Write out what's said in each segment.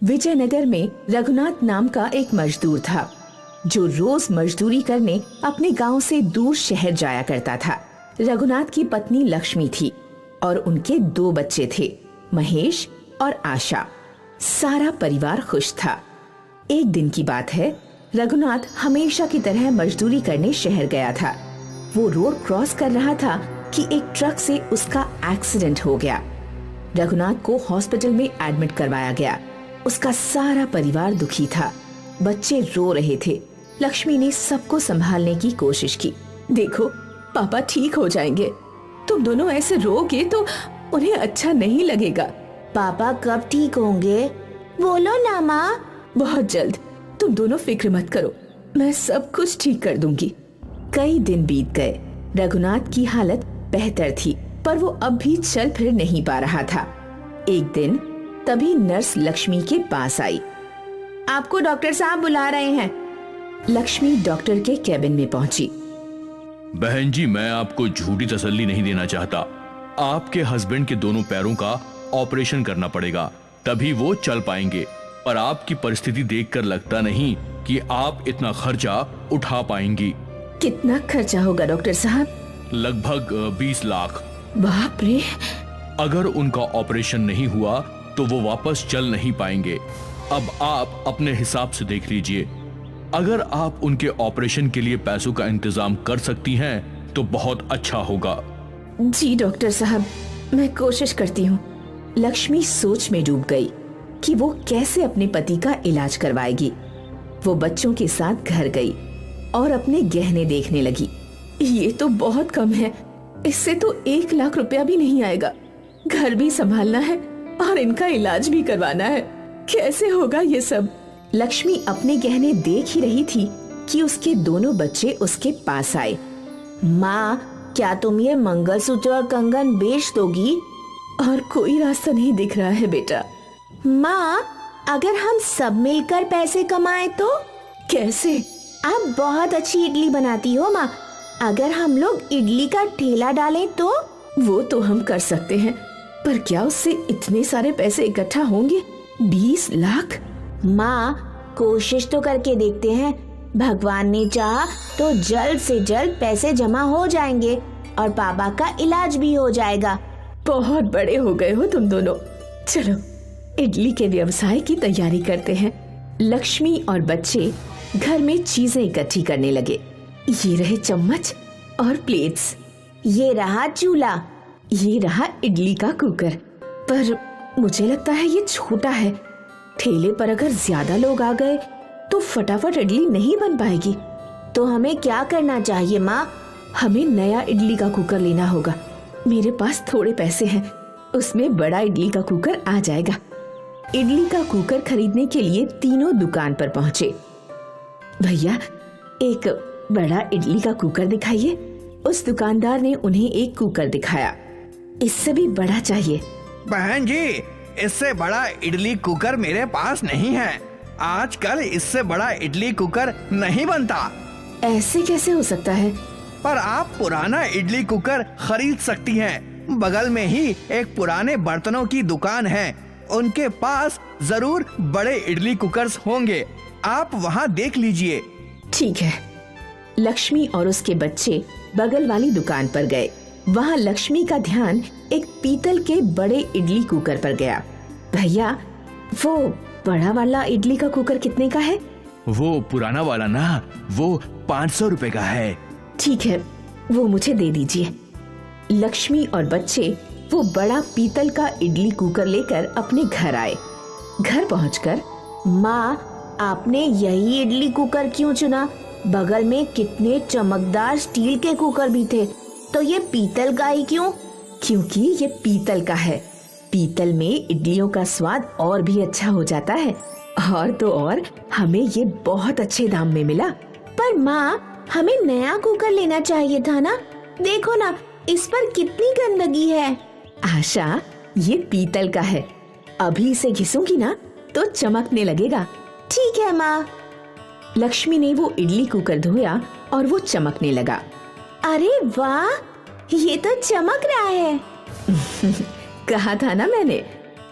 विजयनगर में रघुनाथ नाम का एक मजदूर था जो रोज मजदूरी करने अपने गांव से दूर शहर जाया करता था। रघुनाथ की पत्नी लक्ष्मी थी और उनके 2 बच्चे थे, महेश और आशा। सारा परिवार खुश था। एक दिन की बात है, रघुनाथ हमेशा की तरह मजदूरी करने शहर गया था। वो रोड क्रॉस कर रहा था कि एक ट्रक से उसका एक्सीडेंट हो गया। रघुनाथ को हॉस्पिटल में एडमिट करवाया गया। उसका सारा परिवार दुखी था। बच्चे रो रहे थे। लक्ष्मी ने सबको संभालने की कोशिश की। देखो, पापा ठीक हो जाएंगे। तुम दोनों ऐसे रोगे तो उन्हें अच्छा नहीं लगेगा। पापा कब ठीक होंगे? बोलो ना माँ। बहुत जल्द। तुम दोनों फिक्र मत करो, मैं सब कुछ ठीक कर दूंगी। कई दिन बीत गए। रघुनाथ की हालत बेहतर थी, पर वो अब भी चल फिर नहीं पा रहा था। एक दिन तभी नर्स लक्ष्मी के पास आई। आपको डॉक्टर साहब बुला रहे हैं। लक्ष्मी डॉक्टर के कैबिन में पहुंची। बहन जी, मैं आपको झूठी तसल्ली नहीं देना चाहता। आपके हस्बैंड के दोनों पैरों का ऑपरेशन करना पड़ेगा, तभी वो चल पाएंगे। पर आपकी परिस्थिति देखकर लगता नहीं कि आप इतना खर्चा उठा पाएंगी। कितना खर्चा होगा डॉक्टर साहब? लगभग 20 लाख। बाप रे! अगर उनका ऑपरेशन नहीं हुआ तो वो वापस चल नहीं पाएंगे। अब आप अपने हिसाब से देख लीजिए। अगर आप उनके ऑपरेशन के लिए पैसों का इंतजाम कर सकती हैं तो बहुत अच्छा होगा। जी डॉक्टर साहब, मैं कोशिश करती हूँ। लक्ष्मी सोच में डूब गई कि वो कैसे अपने पति का इलाज करवाएगी। वो बच्चों के साथ घर गई और अपने गहने देखने लगी। ये तो बहुत कम है, इससे तो 1 लाख रुपया भी नहीं आएगा। घर भी संभालना है और इनका इलाज भी करवाना है। कैसे होगा ये सब? लक्ष्मी अपने गहने देख ही रही थी कि उसके दोनों बच्चे उसके पास आए। माँ, क्या तुम ये मंगलसूत्र और कंगन बेच दोगी? और कोई रास्ता नहीं दिख रहा है बेटा। माँ, अगर हम सब मिलकर पैसे कमाए तो? कैसे? आप बहुत अच्छी इडली बनाती हो माँ। अगर हम लोग इडली का ठेला डालें तो? वो तो हम कर सकते हैं, पर क्या उससे इतने सारे पैसे इकट्ठा होंगे? 20 लाख? माँ, कोशिश तो करके देखते हैं। भगवान ने चाहा तो जल्द से जल्द पैसे जमा हो जाएंगे और पापा का इलाज भी हो जाएगा। बहुत बड़े हो गए हो तुम दोनों। चलो इडली के व्यवसाय की तैयारी करते हैं। लक्ष्मी और बच्चे घर में चीजें इकट्ठी करने लगे। ये रहे चम्मच और प्लेट्स, ये रहा चूल्हा, ये रहा इडली का कुकर। पर मुझे लगता है ये छोटा है। ठेले पर अगर ज्यादा लोग आ गए तो फटाफट इडली नहीं बन पाएगी। तो हमें क्या करना चाहिए माँ? हमें नया इडली का कुकर लेना होगा। मेरे पास थोड़े पैसे हैं, उसमें बड़ा इडली का कुकर आ जाएगा। इडली का कुकर खरीदने के लिए तीनों दुकान पर पहुंचे। भैया, एक बड़ा इडली का कुकर दिखाइए। उस दुकानदार ने उन्हें एक कुकर दिखाया। इससे भी बड़ा चाहिए। बहन जी, इससे बड़ा इडली कुकर मेरे पास नहीं है। आजकल इससे बड़ा इडली कुकर नहीं बनता। ऐसे कैसे हो सकता है? पर आप पुराना इडली कुकर खरीद सकती हैं। बगल में ही एक पुराने बर्तनों की दुकान है, उनके पास जरूर बड़े इडली कुकर्स होंगे। आप वहाँ देख लीजिए। ठीक है। लक्ष्मी और उसके बच्चे बगल वाली दुकान पर गए। वहाँ लक्ष्मी का ध्यान एक पीतल के बड़े इडली कुकर पर गया। भैया, वो बड़ा वाला इडली का कुकर कितने का है? वो पुराना वाला ना, वो 500 रुपए का है। ठीक है, वो मुझे दे दीजिए। लक्ष्मी और बच्चे वो बड़ा पीतल का इडली कुकर लेकर अपने घर आए। घर पहुंचकर, माँ, आपने यही इडली कुकर क्यों चुना? बगल में कितने चमकदार स्टील के कुकर भी थे, तो ये पीतल का ही क्यों? क्योंकि ये पीतल का है। पीतल में इडलियों का स्वाद और भी अच्छा हो जाता है। और तो और हमें ये बहुत अच्छे दाम में मिला। पर माँ, हमें नया कुकर लेना चाहिए था ना। देखो ना, इस पर कितनी गंदगी है। आशा, ये पीतल का है। अभी इसे घिसूंगी ना तो चमकने लगेगा। ठीक है माँ। लक्ष्मी ने वो इडली कुकर धोया और वो चमकने लगा। अरे वाह, ये तो चमक रहा है। कहा था ना मैंने।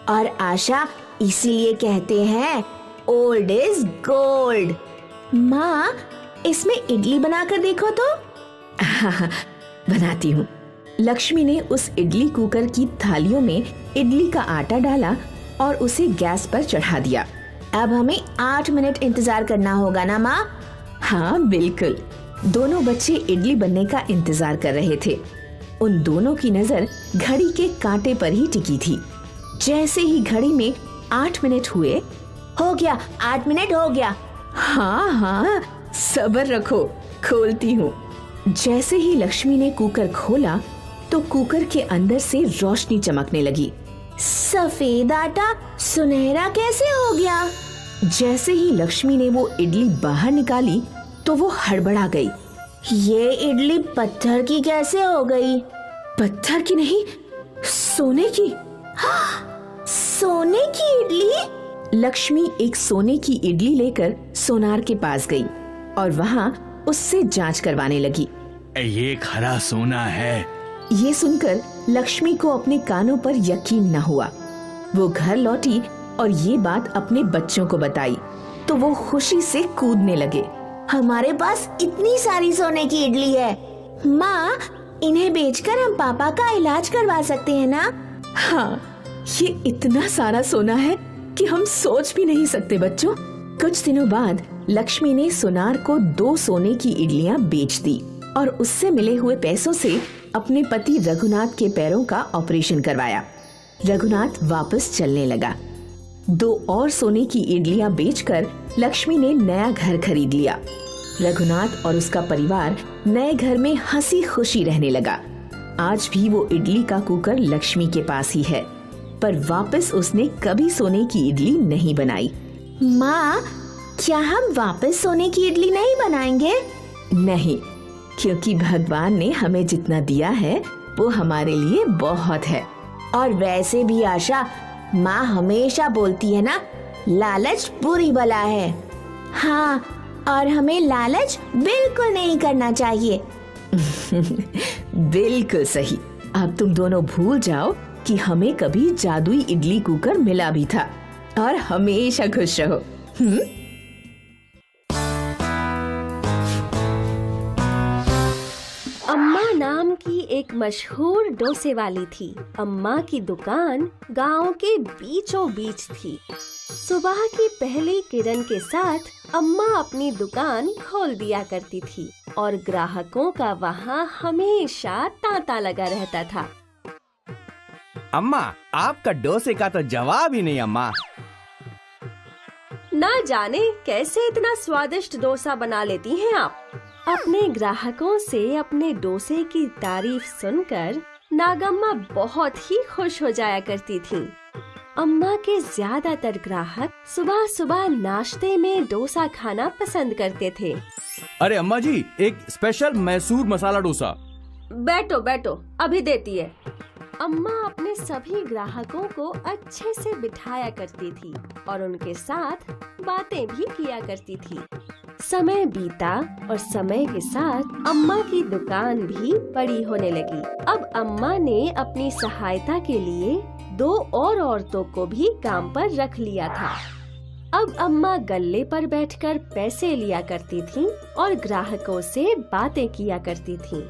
और आशा, इसीलिए कहते हैं ओल्ड इज गोल्ड। माँ, इसमें इडली बनाकर देखो तो। हाँ, बनाती हूँ। लक्ष्मी ने उस इडली कुकर की थालियों में इडली का आटा डाला और उसे गैस पर चढ़ा दिया। अब हमें 8 मिनट इंतजार करना होगा ना माँ? हाँ बिल्कुल। दोनों बच्चे इडली बनने का इंतजार कर रहे थे। उन दोनों की नजर घड़ी के कांटे पर ही टिकी थी। जैसे ही घड़ी में 8 मिनट हुए, हो गया, 8 मिनट हो गया। हाँ हाँ, सब्र रखो, खोलती हूँ। जैसे ही लक्ष्मी ने कुकर खोला तो कुकर के अंदर से रोशनी चमकने लगी। सफेद आटा सुनहरा कैसे हो गया? जैसे ही लक्ष्मी ने वो इडली बाहर निकाली तो वो हड़बड़ा गई। ये इडली पत्थर की कैसे हो गई? पत्थर की नहीं, सोने की। सोने की इडली? लक्ष्मी एक सोने की इडली लेकर सोनार के पास गई और वहाँ उससे जांच करवाने लगी। ये खरा सोना है। ये सुनकर लक्ष्मी को अपने कानों पर यकीन न हुआ। वो घर लौटी और ये बात अपने बच्चों को बताई तो वो खुशी से कूदने लगे। हमारे पास इतनी सारी सोने की इडली है। माँ, इन्हें बेचकर हम पापा का इलाज करवा सकते हैं ना? हाँ, ये इतना सारा सोना है कि हम सोच भी नहीं सकते बच्चों। कुछ दिनों बाद लक्ष्मी ने सोनार को 2 सोने की इडलियां बेच दी और उससे मिले हुए पैसों से अपने पति रघुनाथ के पैरों का ऑपरेशन करवाया। रघुनाथ वापस चलने लगा। 2 और सोने की इडलियां बेचकर लक्ष्मी ने नया घर खरीद लिया। रघुनाथ और उसका परिवार नए घर में हंसी खुशी रहने लगा। आज भी वो इडली का कुकर लक्ष्मी के पास ही है, पर वापस उसने कभी सोने की इडली नहीं बनाई। माँ, क्या हम वापस सोने की इडली नहीं बनाएंगे? नहीं, क्योंकि भगवान ने हमें जितना दिया है वो हमारे लिए बहुत है। और वैसे भी आशा, माँ हमेशा बोलती है ना, लालच बुरी बला है। हाँ, और हमें लालच बिल्कुल नहीं करना चाहिए। बिल्कुल सही। अब तुम दोनों भूल जाओ कि हमें कभी जादुई इडली कुकर मिला भी था और हमेशा खुश रहो। अम्मा नाम की एक मशहूर डोसे वाली थी। अम्मा की दुकान गांव के बीचों बीच थी। सुबह की पहली किरण के साथ अम्मा अपनी दुकान खोल दिया करती थी और ग्राहकों का वहाँ हमेशा तांता लगा रहता था। अम्मा, आपका डोसे का तो जवाब ही नहीं अम्मा। ना जाने कैसे इतना स्वादिष्ट डोसा बना लेती हैं आप। अपने ग्राहकों से अपने डोसे की तारीफ सुनकर नागम्मा बहुत ही खुश हो जाया करती थीं। अम्मा के ज्यादातर ग्राहक सुबह सुबह नाश्ते में डोसा खाना पसंद करते थे। अरे अम्मा जी, एक स्पेशल मैसूर मसाला डोसा। बैठो बैठो, अभी देती है। अम्मा अपने सभी ग्राहकों को अच्छे से बिठाया करती थी और उनके साथ बातें भी किया करती थी। समय बीता और समय के साथ अम्मा की दुकान भी बड़ी होने लगी। अब अम्मा ने अपनी सहायता के लिए 2 और औरतों को भी काम पर रख लिया था। अब अम्मा गल्ले पर बैठकर पैसे लिया करती थीं और ग्राहकों से बातें किया करती थीं।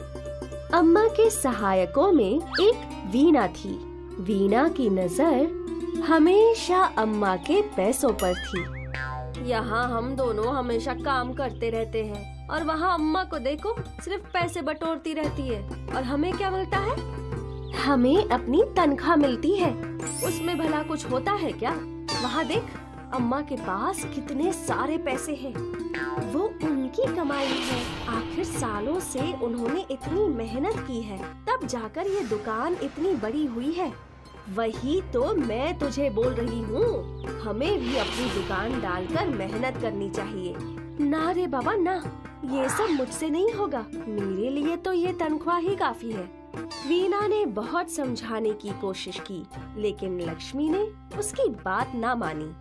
अम्मा के सहायकों में एक वीणा थी। वीणा की नजर हमेशा अम्मा के पैसों पर थी। यहाँ हम दोनों हमेशा काम करते रहते हैं और वहाँ अम्मा को देखो, सिर्फ पैसे बटोरती रहती है। और हमें क्या मिलता है? हमें अपनी तनख्वाह मिलती है। उसमें भला कुछ होता है क्या? वहाँ देख, अम्मा के पास कितने सारे पैसे हैं। वो उनकी कमाई है। आखिर सालों से उन्होंने इतनी मेहनत की है, तब जाकर ये दुकान इतनी बड़ी हुई है। वही तो मैं तुझे बोल रही हूँ, हमें भी अपनी दुकान डालकर मेहनत करनी चाहिए। ना रे बाबा ना, ये सब मुझसे नहीं होगा। मेरे लिए तो ये तनख्वाह ही काफी है। वीणा ने बहुत समझाने की कोशिश की, लेकिन लक्ष्मी ने उसकी बात ना मानी।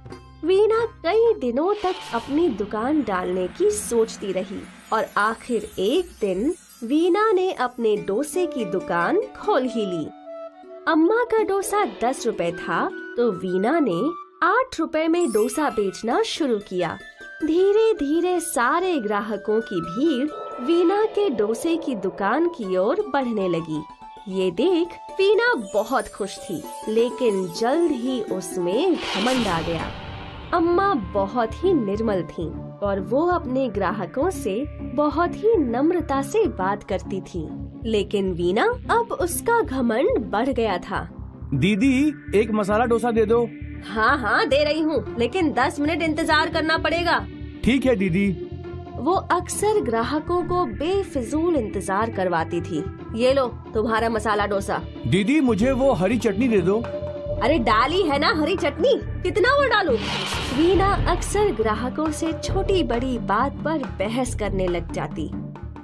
वीणा कई दिनों तक अपनी दुकान डालने की सोचती रही और आखिर एक दिन वीणा ने अपने डोसे की दुकान खोल ही ली। अम्मा का डोसा 10 रुपए था तो वीणा ने 8 रुपए में डोसा बेचना शुरू किया। धीरे धीरे सारे ग्राहकों की भीड़ वीना के डोसे की दुकान की ओर बढ़ने लगी। ये देख वीना बहुत खुश थी, लेकिन जल्द ही उसमें घमंड आ गया। अम्मा बहुत ही निर्मल थीं और वो अपने ग्राहकों से बहुत ही नम्रता से बात करती थी, लेकिन वीना अब उसका घमंड बढ़ गया था। दीदी, एक मसाला डोसा दे दो। हाँ दे रही हूँ, लेकिन 10 मिनट इंतजार करना पड़ेगा। ठीक है दीदी। वो अक्सर ग्राहकों को बेफिजूल इंतजार करवाती थी। ये लो तुम्हारा मसाला डोसा। दीदी, मुझे वो हरी चटनी दे दो। अरे डाली है ना हरी चटनी, कितना वो डालूं? वीना अक्सर ग्राहकों से छोटी बड़ी बात पर बहस करने लग जाती।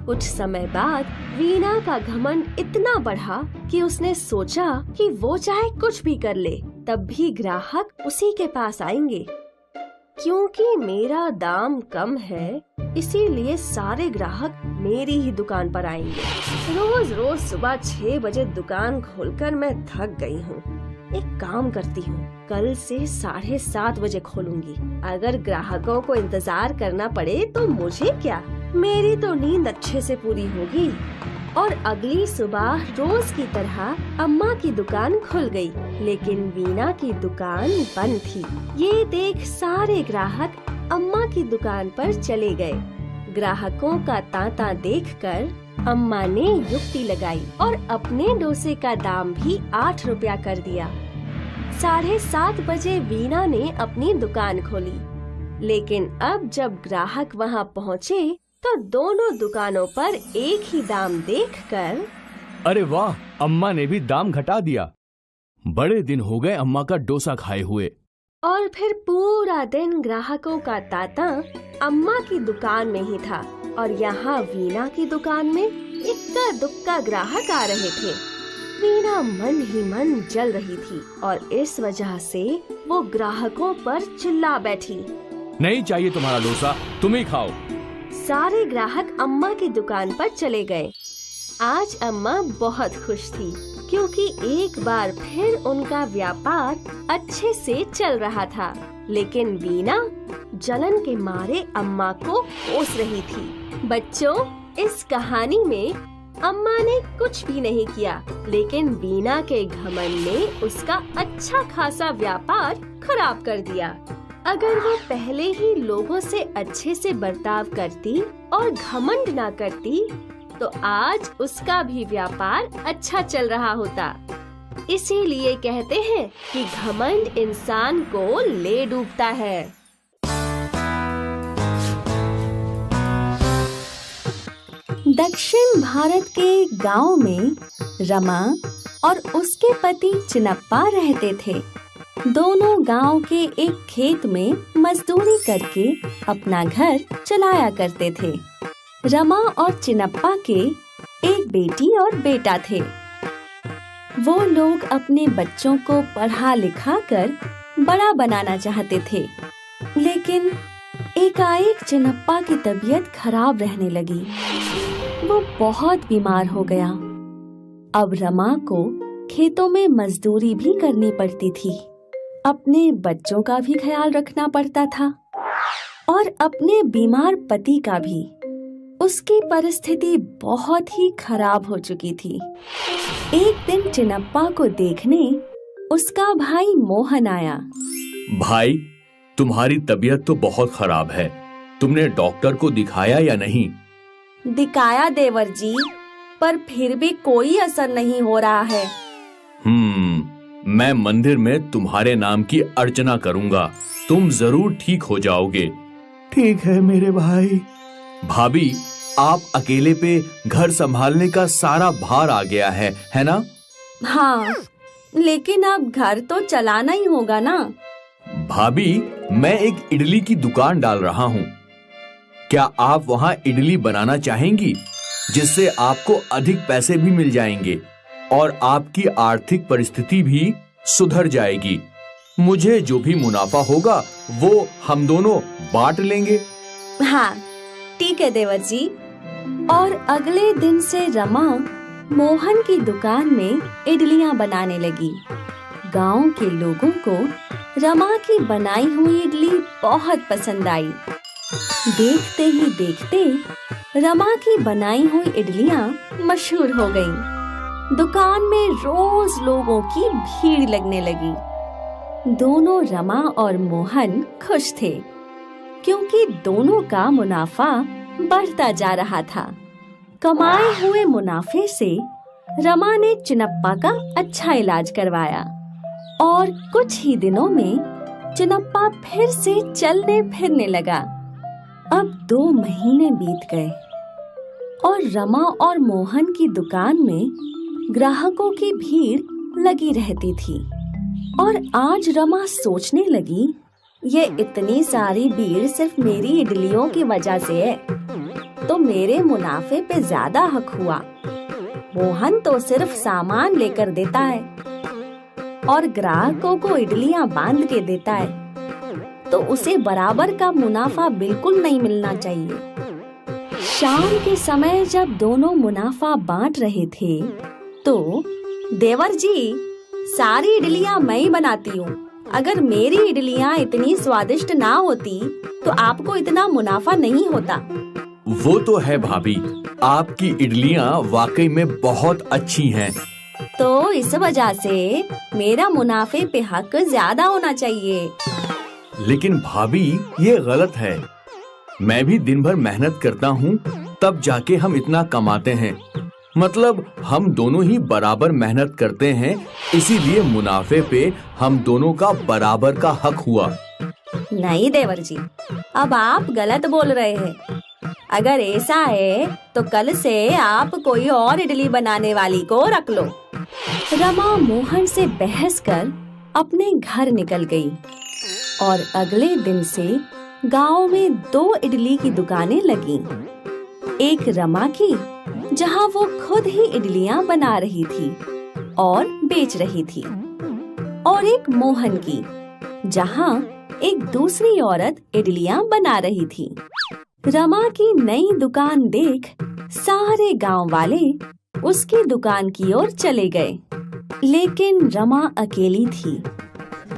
कुछ समय बाद वीना का घमंड इतना बढ़ा कि उसने सोचा कि वो चाहे कुछ भी कर ले, तब भी ग्राहक उसी के पास आएंगे। क्योंकि मेरा दाम कम है, इसीलिए सारे ग्राहक मेरी ही दुकान पर आएंगे। रोज रोज सुबह 6 बजे दुकान खोलकर मैं थक गई हूँ। एक काम करती हूँ, कल से 7:30 बजे खोलूंगी। अगर ग्राहकों को इंतजार करना पड़े तो मुझे क्या, मेरी तो नींद अच्छे से पूरी होगी। और अगली सुबह रोज की तरह अम्मा की दुकान खुल गई, लेकिन वीना की दुकान बंद थी। ये देख सारे ग्राहक अम्मा की दुकान पर चले गए। ग्राहकों का तांता देखकर अम्मा ने युक्ति लगाई और अपने डोसे का दाम भी 8 रुपया कर दिया। 7:30 बजे वीना ने अपनी दुकान खोली, लेकिन अब जब ग्राहक वहाँ पहुँचे तो दोनों दुकानों पर एक ही दाम देखकर अरे वाह, अम्मा ने भी दाम घटा दिया। बड़े दिन हो गए अम्मा का डोसा खाए हुए। और फिर पूरा दिन ग्राहकों का तांता अम्मा की दुकान में ही था और यहाँ वीना की दुकान में इक्का दुक्का ग्राहक आ रहे थे। वीना मन ही मन जल रही थी और इस वजह से वो ग्राहकों पर चिल्ला बैठी। नहीं चाहिए तुम्हारा डोसा, तुम ही खाओ। सारे ग्राहक अम्मा की दुकान पर चले गए। आज अम्मा बहुत खुश थी, क्योंकि एक बार फिर उनका व्यापार अच्छे से चल रहा था। लेकिन वीना जलन के मारे अम्मा को कोस रही थी। बच्चों, इस कहानी में अम्मा ने कुछ भी नहीं किया, लेकिन वीना के घमंड ने उसका अच्छा खासा व्यापार खराब कर दिया। अगर वो पहले ही लोगों से अच्छे से बर्ताव करती और घमंड ना करती, तो आज उसका भी व्यापार अच्छा चल रहा होता। इसीलिए कहते हैं कि घमंड इंसान को ले डूबता है। दक्षिण भारत के गांव में रमा और उसके पति चिनप्पा रहते थे। दोनों गांव के एक खेत में मजदूरी करके अपना घर चलाया करते थे। रमा और चिनप्पा के एक बेटी और बेटा थे। वो लोग अपने बच्चों को पढ़ा लिखा कर बड़ा बनाना चाहते थे, लेकिन एकाएक चिनप्पा की तबीयत खराब रहने लगी। वो बहुत बीमार हो गया। अब रमा को खेतों में मजदूरी भी करनी पड़ती थी, अपने बच्चों का भी ख्याल रखना पड़ता था और अपने बीमार पति का भी। उसकी परिस्थिति बहुत ही खराब हो चुकी थी। एक दिन चिनप्पा को देखने उसका भाई मोहन आया। भाई, तुम्हारी तबीयत तो बहुत खराब है। तुमने डॉक्टर को दिखाया या नहीं? दिखाया देवर जी, पर फिर भी कोई असर नहीं हो रहा है। मैं मंदिर में तुम्हारे नाम की अर्चना करूंगा, तुम जरूर ठीक हो जाओगे। ठीक है मेरे भाई। भाभी, आप अकेले पे घर संभालने का सारा भार आ गया है ना? हाँ, लेकिन अब घर तो चलाना ही होगा ना। भाभी, मैं एक इडली की दुकान डाल रहा हूँ। क्या आप वहाँ इडली बनाना चाहेंगी, जिससे आपको अधिक पैसे भी मिल जाएंगे और आपकी आर्थिक परिस्थिति भी सुधर जाएगी। मुझे जो भी मुनाफा होगा वो हम दोनों बांट लेंगे। हाँ, ठीक है देवर जी। और अगले दिन से रमा मोहन की दुकान में इडलियां बनाने लगी। गांव के लोगों को रमा की बनाई हुई इडली बहुत पसंद आई। देखते ही देखते रमा की बनाई हुई इडलियां मशहूर हो गईं। दुकान में रोज लोगों की भीड़ लगने लगी। दोनों रमा और मोहन खुश थे क्योंकि दोनों का मुनाफा बढ़ता जा रहा था। कमाए हुए मुनाफे से रमा ने चिनप्पा का अच्छा इलाज करवाया और कुछ ही दिनों में चिनप्पा फिर से चलने फिरने लगा। अब 2 महीने बीत गए और रमा और मोहन की दुकान में ग्राहकों की भीड़ लगी रहती थी। और आज रमा सोचने लगी, ये इतनी सारी भीड़ सिर्फ मेरी इडलियों की वजह से है, तो मेरे मुनाफे पे ज्यादा हक हुआ। मोहन तो सिर्फ सामान लेकर देता है और ग्राहकों को इडलियां बांध के देता है, तो उसे बराबर का मुनाफा बिल्कुल नहीं मिलना चाहिए। शाम के समय जब दोनों मुनाफा बांट रहे थे तो देवर जी, सारी इडलियां मैं ही बनाती हूँ। अगर मेरी इडलियां इतनी स्वादिष्ट ना होती तो आपको इतना मुनाफा नहीं होता। वो तो है भाभी, आपकी इडलियां वाकई में बहुत अच्छी हैं। तो इस वजह से मेरा मुनाफे पे हक ज्यादा होना चाहिए। लेकिन भाभी, ये गलत है। मैं भी दिन भर मेहनत करता हूँ, तब जाके हम इतना कमाते हैं। मतलब हम दोनों ही बराबर मेहनत करते हैं, इसीलिए मुनाफे पे हम दोनों का बराबर का हक हुआ। नहीं देवर जी, अब आप गलत बोल रहे हैं। अगर ऐसा है तो कल से आप कोई और इडली बनाने वाली को रख लो। रमा मोहन से बहस कर अपने घर निकल गई और अगले दिन से गांव में 2 इडली की दुकानें लगीं। एक रमा की, जहां वो खुद ही इडलियां बना रही थी और बेच रही थी, और एक मोहन की, जहां एक दूसरी औरत इडलियां बना रही थी। रमा की नई दुकान देख सारे गांव वाले उसकी दुकान की ओर चले गए, लेकिन रमा अकेली थी।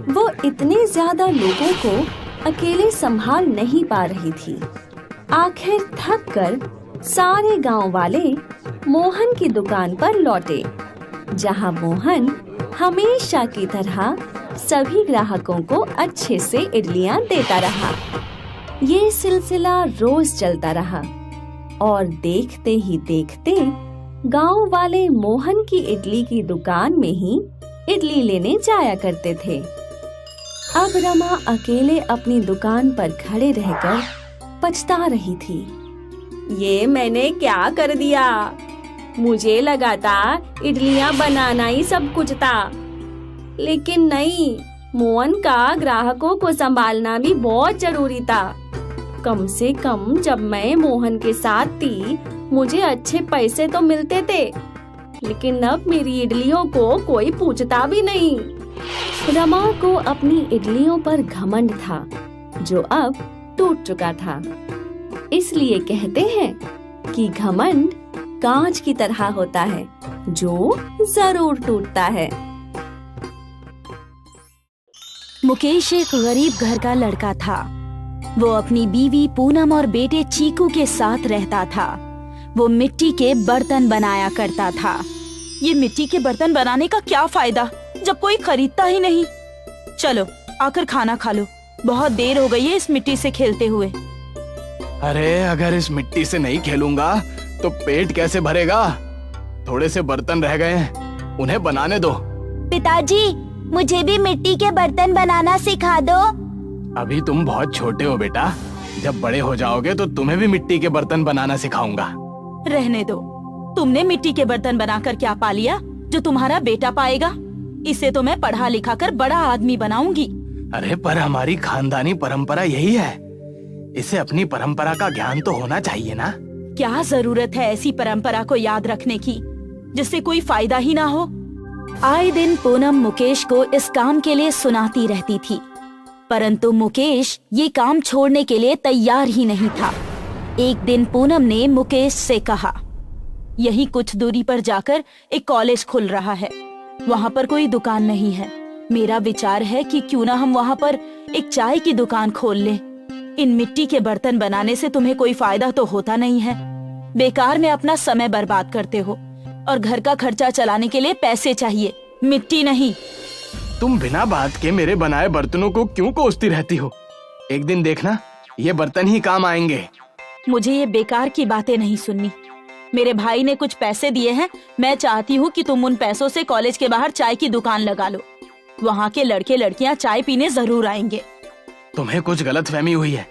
वो इतने ज्यादा लोगों को अकेले संभाल नहीं पा रही थी। आखिर थक कर सारे गांव वाले मोहन की दुकान पर लौटे, जहां मोहन हमेशा की तरह सभी ग्राहकों को अच्छे से इडलियां देता रहा। ये सिलसिला रोज चलता रहा और देखते ही देखते गांव वाले मोहन की इडली की दुकान में ही इडली लेने जाया करते थे। अब रमा अकेले अपनी दुकान पर खड़े रहकर पछता रही थी। ये मैंने क्या कर दिया? मुझे लगा था इडलियां बनाना ही सब कुछ था, लेकिन नहीं, मोहन का ग्राहकों को संभालना भी बहुत जरूरी था। कम से कम जब मैं मोहन के साथ थी, मुझे अच्छे पैसे तो मिलते थे, लेकिन अब मेरी इडलियों को कोई पूछता भी नहीं। रमा को अपनी इडलियों पर घमंड था, जो अब टूट चुका था। इसलिए कहते हैं कि घमंड कांच की तरह होता है, जो जरूर टूटता है। मुकेश एक गरीब घर का लड़का था। वो अपनी बीवी पूनम और बेटे चीकू के साथ रहता था। वो मिट्टी के बर्तन बनाया करता था। ये मिट्टी के बर्तन बनाने का क्या फायदा जब कोई खरीदता ही नहीं। चलो आकर खाना खा लो, बहुत देर हो गई है इस मिट्टी से खेलते हुए। अरे अगर इस मिट्टी से नहीं खेलूंगा तो पेट कैसे भरेगा? थोड़े से बर्तन रह गए हैं, उन्हें बनाने दो। पिताजी, मुझे भी मिट्टी के बर्तन बनाना सिखा दो। अभी तुम बहुत छोटे हो बेटा, जब बड़े हो जाओगे तो तुम्हें भी मिट्टी के बर्तन बनाना सिखाऊंगा। रहने दो, तुमने मिट्टी के बर्तन बनाकर क्या पा लिया जो तुम्हारा बेटा पाएगा? इसे तो मैं पढ़ा लिखा कर बड़ा आदमी बनाऊंगी। अरे पर हमारी खानदानी परंपरा यही है, इसे अपनी परंपरा का ज्ञान तो होना चाहिए ना। क्या जरूरत है ऐसी परंपरा को याद रखने की जिससे कोई फायदा ही ना हो। आए दिन पूनम मुकेश को इस काम के लिए सुनाती रहती थी, परंतु मुकेश ये काम छोड़ने के लिए तैयार ही नहीं था। एक दिन पूनम ने मुकेश से कहा, यही कुछ दूरी पर जाकर एक कॉलेज खुल रहा है, वहाँ पर कोई दुकान नहीं है, मेरा विचार है कि क्यों ना हम वहाँ पर एक चाय की दुकान खोल लें। इन मिट्टी के बर्तन बनाने से तुम्हें कोई फायदा तो होता नहीं है। बेकार में अपना समय बर्बाद करते हो और घर का खर्चा चलाने के लिए पैसे चाहिए, मिट्टी नहीं। तुम बिना बात के मेरे बनाए बर्तनों को क्यों कोसती रहती हो? एक दिन देखना ये बर्तन ही काम आएंगे। मुझे ये बेकार की बातें नहीं सुननी। मेरे भाई ने कुछ पैसे दिए हैं, मैं चाहती हूँ कि तुम उन पैसों से कॉलेज के बाहर चाय की दुकान लगा लो। वहाँ के लड़के लड़कियाँ चाय पीने जरूर आएंगे। तुम्हें कुछ गलतफहमी हुई है।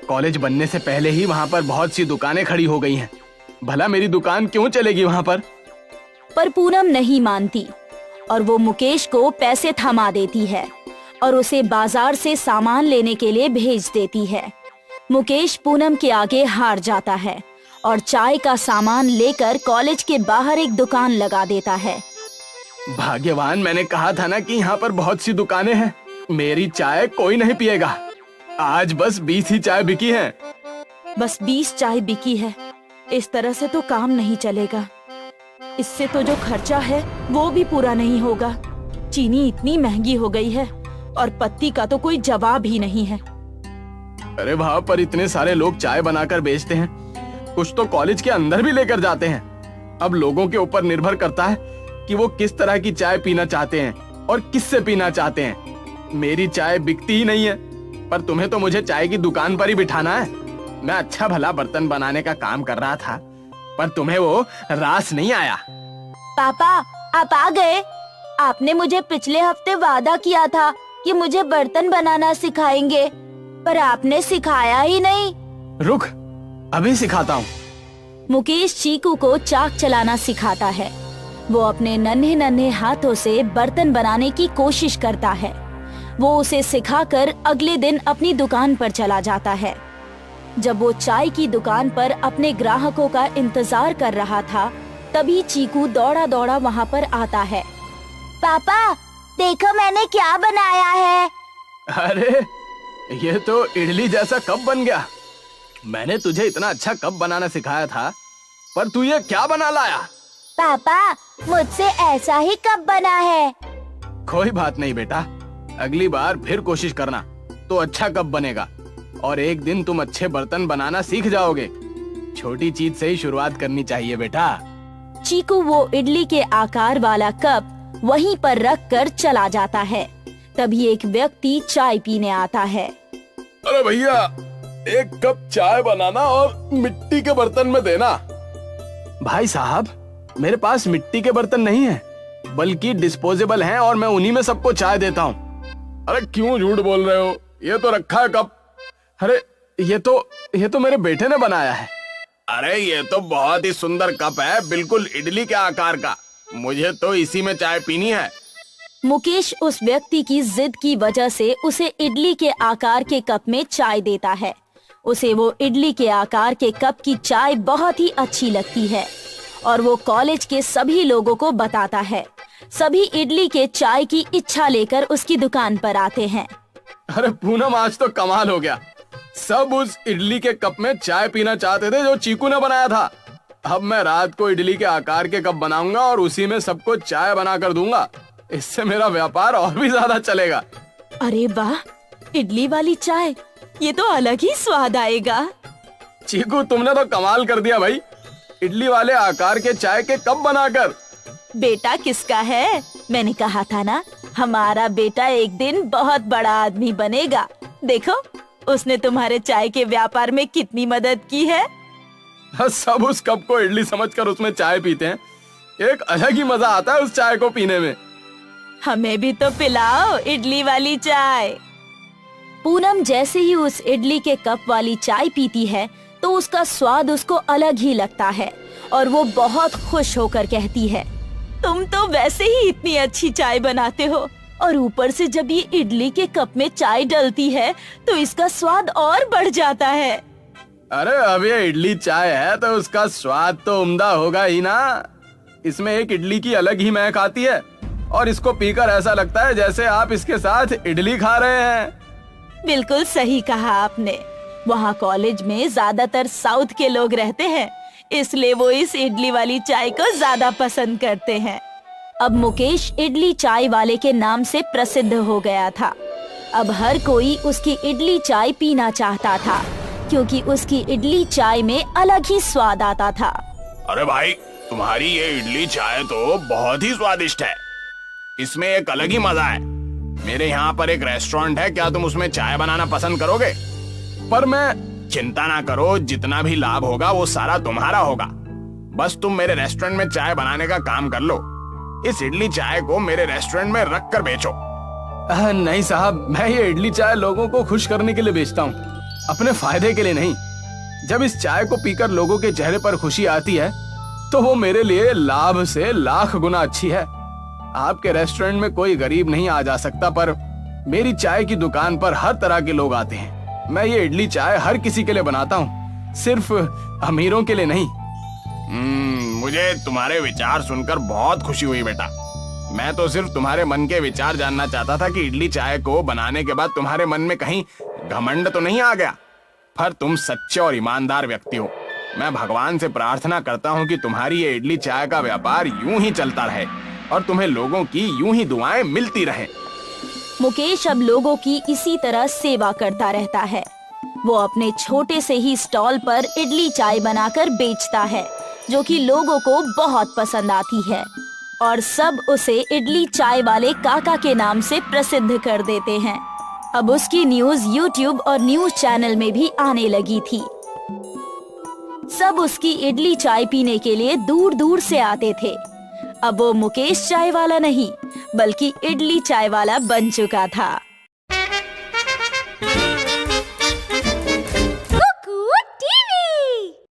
कॉलेज बनने से पहले ही वहाँ पर बहुत सी दुकानें खड़ी हो गई हैं। भला मेरी दुकान क्यों चलेगी वहाँ पर? पर पूनम नहीं मानती और वो मुकेश को पैसे थमा देती है और उसे बाजार से सामान लेने के लिए भेज देती है। मुकेश पूनम के आगे हार जाता है और चाय का सामान लेकर कॉलेज के बाहर एक दुकान लगा देता है। भाग्यवान, मैंने कहा था ना कि यहाँ पर बहुत सी दुकानें हैं। मेरी चाय कोई नहीं पिएगा। आज बस 20 ही चाय बिकी है। बस 20 चाय बिकी है। इस तरह से तो काम नहीं चलेगा। इससे तो जो खर्चा है वो भी पूरा नहीं होगा। चीनी इतनी महंगी हो गई है और पत्ती का तो कोई जवाब ही नहीं है। अरे वहाँ पर इतने सारे लोग चाय बनाकर बेचते हैं, कुछ तो कॉलेज के अंदर भी लेकर जाते हैं। अब लोगों के ऊपर निर्भर करता है कि वो किस तरह की चाय पीना चाहते हैं और किससे पीना चाहते हैं। मेरी चाय बिकती ही नहीं है, पर तुम्हें तो मुझे चाय की दुकान पर ही बिठाना है। मैं अच्छा भला बर्तन बनाने का काम कर रहा था, पर तुम्हें वो रास नहीं आया। पापा, आप आ गए। आपने मुझे पिछले हफ्ते वादा किया था कि मुझे बर्तन बनाना सिखाएंगे, पर आपने सिखाया ही नहीं। रुक, अभी सिखाता हूँ। मुकेश चीकू को चाक चलाना सिखाता है। वो अपने नन्हे नन्हे हाथों से बर्तन बनाने की कोशिश करता है। वो उसे सिखाकर अगले दिन अपनी दुकान पर चला जाता है। जब वो चाय की दुकान पर अपने ग्राहकों का इंतजार कर रहा था, तभी चीकू दौड़ा दौड़ा वहाँ पर आता है। पापा, देखो मैंने क्या बनाया है। अरे ये तो इडली जैसा कप बन गया। मैंने तुझे इतना अच्छा कप बनाना सिखाया था, पर तू ये क्या बना लाया? पापा, मुझसे ऐसा ही कप बना है। कोई बात नहीं बेटा, अगली बार फिर कोशिश करना तो अच्छा कप बनेगा और एक दिन तुम अच्छे बर्तन बनाना सीख जाओगे। छोटी चीज से ही शुरुआत करनी चाहिए बेटा। चीकू वो इडली के आकार वाला कप वहीं पर रख कर चला जाता है। तभी एक व्यक्ति चाय पीने आता है। अरे भैया, एक कप चाय बनाना और मिट्टी के बर्तन में देना। भाई साहब, मेरे पास मिट्टी के बर्तन नहीं है, बल्कि डिस्पोजेबल हैं और मैं उन्हीं में सबको चाय देता हूँ। अरे क्यों झूठ बोल रहे हो? ये तो रखा है कप। अरे ये तो मेरे बेटे ने बनाया है। अरे ये तो बहुत ही सुंदर कप है, बिल्कुल इडली के आकार का। मुझे तो इसी में चाय पीनी है। मुकेश उस व्यक्ति की जिद की वजह से उसे इडली के आकार के कप में चाय देता है। उसे वो इडली के आकार के कप की चाय बहुत ही अच्छी लगती है और वो कॉलेज के सभी लोगों को बताता है। सभी इडली के चाय की इच्छा लेकर उसकी दुकान पर आते हैं। अरे पूनम, आज तो कमाल हो गया। सब उस इडली के कप में चाय पीना चाहते थे जो चीकू ने बनाया था। अब मैं रात को इडली के आकार के कप बनाऊंगा और उसी में सबको चाय बना कर दूंगा। इससे मेरा व्यापार और भी ज्यादा चलेगा। अरे वाह, इडली वाली चाय, ये तो अलग ही स्वाद आएगा। चीकू, तुमने तो कमाल कर दिया भाई, इडली वाले आकार के चाय के कप बनाकर। बेटा किसका है? मैंने कहा था ना, हमारा बेटा एक दिन बहुत बड़ा आदमी बनेगा। देखो, उसने तुम्हारे चाय के व्यापार में कितनी मदद की है। सब उस कप को इडली समझकर उसमें चाय पीते हैं। एक अलग ही मजा आता है उस चाय को पीने में। हमें भी तो पिलाओ इडली वाली चाय। पूनम जैसे ही उस इडली के कप वाली चाय पीती है तो उसका स्वाद उसको अलग ही लगता है और वो बहुत खुश होकर कहती है, तुम तो वैसे ही इतनी अच्छी चाय बनाते हो और ऊपर से जब ये इडली के कप में चाय डलती है तो इसका स्वाद और बढ़ जाता है। अरे अब ये इडली चाय है तो उसका स्वाद तो उम्दा होगा ही ना। इसमें एक इडली की अलग ही महक आती है और इसको पीकर ऐसा लगता है जैसे आप इसके साथ इडली खा रहे हैं। बिल्कुल सही कहा आपने। वहाँ कॉलेज में ज्यादातर साउथ के लोग रहते हैं, इसलिए वो इस इडली वाली चाय को ज्यादा पसंद करते हैं। अब मुकेश इडली चाय वाले के नाम से प्रसिद्ध हो गया था। अब हर कोई उसकी इडली चाय पीना चाहता था, क्योंकि उसकी इडली चाय में अलग ही स्वाद आता था। अरे भाई, तुम्हारी ये इडली चाय तो बहुत ही स्वादिष्ट है। इसमें एक अलग ही मजा है। मेरे यहाँ पर एक रेस्टोरेंट है, क्या तुम उसमें चाय बनाना पसंद करोगे? पर मैं चिंता ना करो, जितना भी लाभ होगा वो सारा तुम्हारा होगा। बस तुम मेरे रेस्टोरेंट में चाय बनाने का काम कर लो। इस इडली चाय को मेरे रेस्टोरेंट में रख कर बेचो। नहीं साहब, मैं ये इडली चाय लोगों को खुश करने के लिए बेचता हूँ, अपने फायदे के लिए नहीं। जब इस चाय को पीकर लोगों के चेहरे पर खुशी आती है तो वो मेरे लिए लाभ से लाख गुना अच्छी है। आपके रेस्टोरेंट में कोई गरीब नहीं आ जा सकता, पर मेरी चाय की दुकान पर हर तरह के लोग आते हैं। मैं ये इडली चाय हर किसी के लिए बनाता हूँ, सिर्फ अमीरों के लिए नहीं। मुझे तुम्हारे विचार सुनकर बहुत खुशी हुई बेटा। मैं तो सिर्फ तुम्हारे मन के विचार जानना चाहता था कि इडली चाय को बनाने के बाद तुम्हारे मन में कहीं घमंड तो नहीं आ गया। पर तुम सच्चे और ईमानदार व्यक्ति हो। मैं भगवान से प्रार्थना करता हूँ कि तुम्हारी ये इडली चाय का व्यापार यूं ही चलता रहे और तुम्हें लोगों की यूं ही दुआएं मिलती रहे। मुकेश अब लोगों की इसी तरह सेवा करता रहता है। वो अपने छोटे से ही स्टॉल पर इडली चाय बनाकर बेचता है, जो कि लोगों को बहुत पसंद आती है और सब उसे इडली चाय वाले काका के नाम से प्रसिद्ध कर देते हैं। अब उसकी न्यूज यूट्यूब और न्यूज चैनल में भी आने लगी थी। सब उसकी इडली चाय पीने के लिए दूर दूर से आते थे। अब वो मुकेश चाय वाला नहीं, बल्कि इडली चाय वाला बन चुका था।